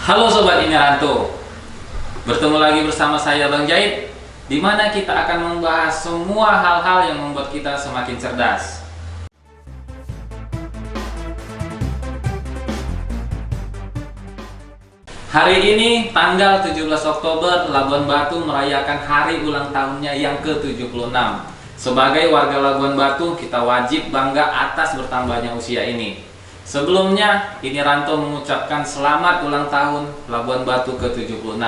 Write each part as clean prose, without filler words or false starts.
Halo Sobat Iniranto, bertemu lagi bersama saya Bang Jaid, di mana kita akan membahas semua hal-hal yang membuat kita semakin cerdas. Hari ini, tanggal 17 Oktober, Labuan Batu merayakan hari ulang tahunnya yang ke-76. Sebagai warga Labuan Batu, kita wajib bangga atas bertambahnya usia ini. Sebelumnya, Iniranto mengucapkan selamat ulang tahun Labuan Batu ke-76.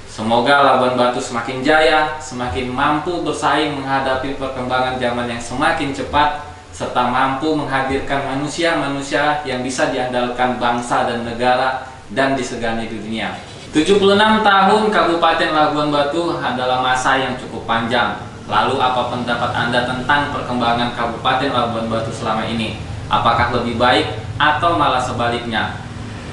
Semoga Labuan Batu semakin jaya, semakin mampu bersaing menghadapi perkembangan zaman yang semakin cepat, serta mampu menghadirkan manusia-manusia yang bisa diandalkan bangsa dan negara dan disegani di dunia. 76 tahun Kabupaten Labuan Batu adalah masa yang cukup panjang. Lalu apa pendapat Anda tentang perkembangan Kabupaten Labuan Batu selama ini? Apakah lebih baik atau malah sebaliknya?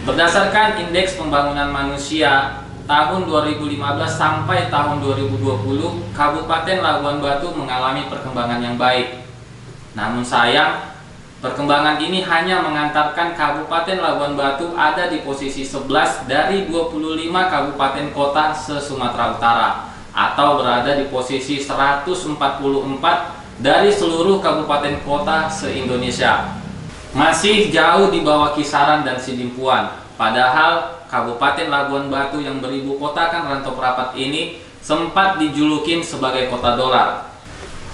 Berdasarkan Indeks Pembangunan Manusia tahun 2015 sampai tahun 2020, Kabupaten Labuan Batu mengalami perkembangan yang baik. Namun sayang, perkembangan ini hanya mengantarkan Kabupaten Labuan Batu ada di posisi 11 dari 25 kabupaten kota se-Sumatera Utara, atau berada di posisi 144 dari seluruh kabupaten kota se-Indonesia. Masih jauh di bawah kisaran dan Sidimpuan. Padahal Kabupaten Labuan Batu yang beribu kotakan Rantau Prapat ini sempat dijulukin sebagai kota dolar.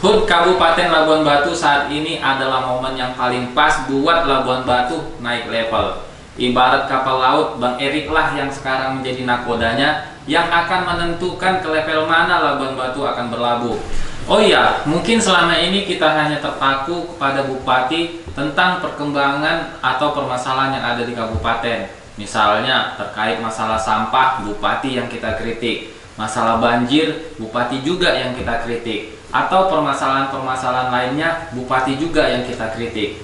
HUT Kabupaten Labuan Batu saat ini adalah momen yang paling pas buat Labuan Batu naik level. Ibarat kapal laut, Bang Erik lah yang sekarang menjadi nakodanya yang akan menentukan ke level mana Labuan Batu akan berlabuh. Oh iya, mungkin selama ini kita hanya terpaku kepada bupati tentang perkembangan atau permasalahan yang ada di kabupaten. Misalnya terkait masalah sampah, bupati yang kita kritik. Masalah banjir, bupati juga yang kita kritik. Atau permasalahan-permasalahan lainnya, bupati juga yang kita kritik.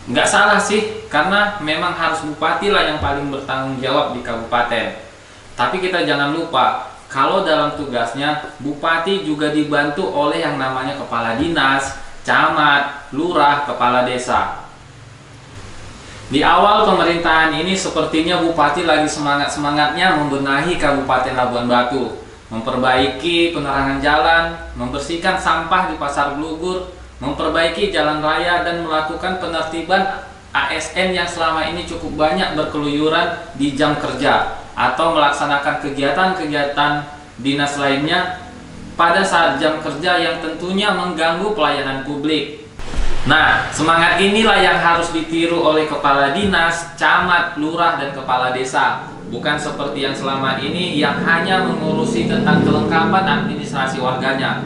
Nggak salah sih, karena memang harus bupati lah yang paling bertanggung jawab di kabupaten. Tapi kita jangan lupa, kalau dalam tugasnya, bupati juga dibantu oleh yang namanya kepala dinas, camat, lurah, kepala desa. Di awal pemerintahan ini sepertinya bupati lagi semangat-semangatnya membenahi Kabupaten Labuan Batu, memperbaiki penerangan jalan, membersihkan sampah di Pasar Glugur, memperbaiki jalan raya, dan melakukan penertiban ASN yang selama ini cukup banyak berkeluyuran di jam kerja, atau melaksanakan kegiatan-kegiatan dinas lainnya pada saat jam kerja yang tentunya mengganggu pelayanan publik. Nah, semangat inilah yang harus ditiru oleh kepala dinas, camat, lurah, dan kepala desa. Bukan seperti yang selama ini yang hanya mengurusi tentang kelengkapan administrasi warganya,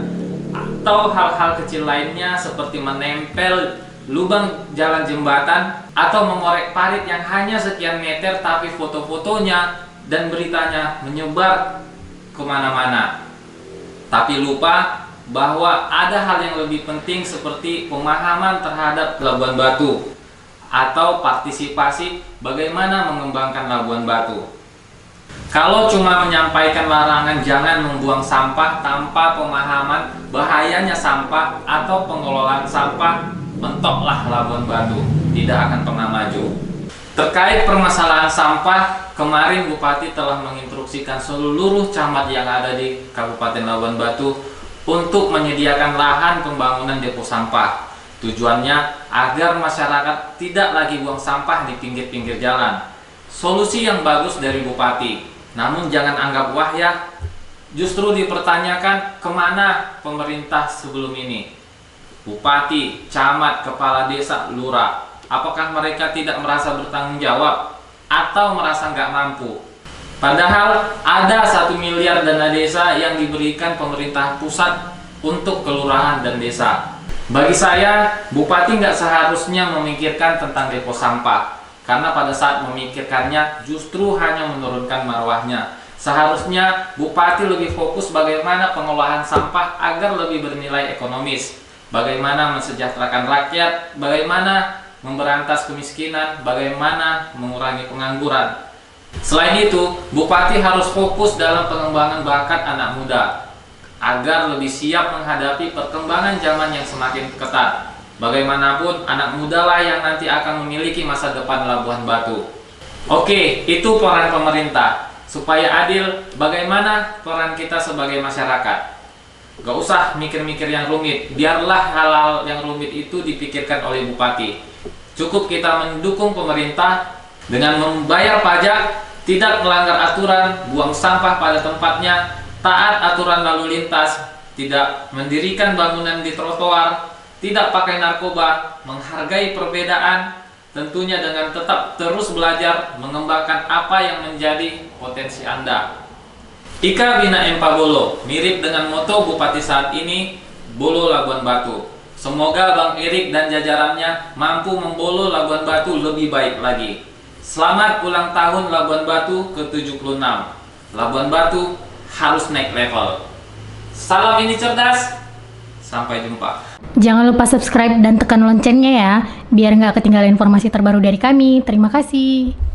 atau hal-hal kecil lainnya seperti menempel lubang jalan jembatan atau mengorek parit yang hanya sekian meter tapi foto-fotonya dan beritanya menyebar kemana-mana. Tapi lupa bahwa ada hal yang lebih penting seperti pemahaman terhadap Labuan Batu atau partisipasi bagaimana mengembangkan Labuan Batu. Kalau cuma menyampaikan larangan jangan membuang sampah tanpa pemahaman bahayanya sampah atau pengelolaan sampah, mentoklah Labuan Batu, tidak akan pernah maju. Terkait permasalahan sampah, kemarin Bupati telah menginstruksikan seluruh camat yang ada di Kabupaten Labuan Batu untuk menyediakan lahan pembangunan depo sampah. Tujuannya agar masyarakat tidak lagi buang sampah di pinggir-pinggir jalan. Solusi yang bagus dari Bupati, namun jangan anggap wah ya. Justru dipertanyakan kemana pemerintah sebelum ini. Bupati, camat, kepala desa, lurah, apakah mereka tidak merasa bertanggung jawab atau merasa nggak mampu? Padahal ada 1 miliar dana desa yang diberikan pemerintah pusat untuk kelurahan dan desa. Bagi saya, bupati nggak seharusnya memikirkan tentang depo sampah, karena pada saat memikirkannya justru hanya menurunkan marwahnya. Seharusnya bupati lebih fokus bagaimana pengolahan sampah agar lebih bernilai ekonomis, bagaimana mensejahterakan rakyat, bagaimana memberantas kemiskinan, bagaimana mengurangi pengangguran. Selain itu, bupati harus fokus dalam pengembangan bakat anak muda agar lebih siap menghadapi perkembangan zaman yang semakin ketat. Bagaimanapun, anak muda lah yang nanti akan memiliki masa depan Labuan Batu. Oke, itu peran pemerintah. Supaya adil, bagaimana peran kita sebagai masyarakat? Gak usah mikir-mikir yang rumit, biarlah hal-hal yang rumit itu dipikirkan oleh bupati. Cukup kita mendukung pemerintah dengan membayar pajak, tidak melanggar aturan, buang sampah pada tempatnya, taat aturan lalu lintas, tidak mendirikan bangunan di trotoar, tidak pakai narkoba, menghargai perbedaan, tentunya dengan tetap terus belajar mengembangkan apa yang menjadi potensi Anda. Ika Bina Empa Bolo, mirip dengan moto Bupati saat ini, Bolo Labuan Batu. Semoga Bang Erik dan jajarannya mampu membolo Labuan Batu lebih baik lagi. Selamat ulang tahun Labuan Batu ke-76. Labuan Batu harus naik level. Salam ini cerdas, sampai jumpa. Jangan lupa subscribe dan tekan loncengnya ya, biar nggak ketinggalan informasi terbaru dari kami. Terima kasih.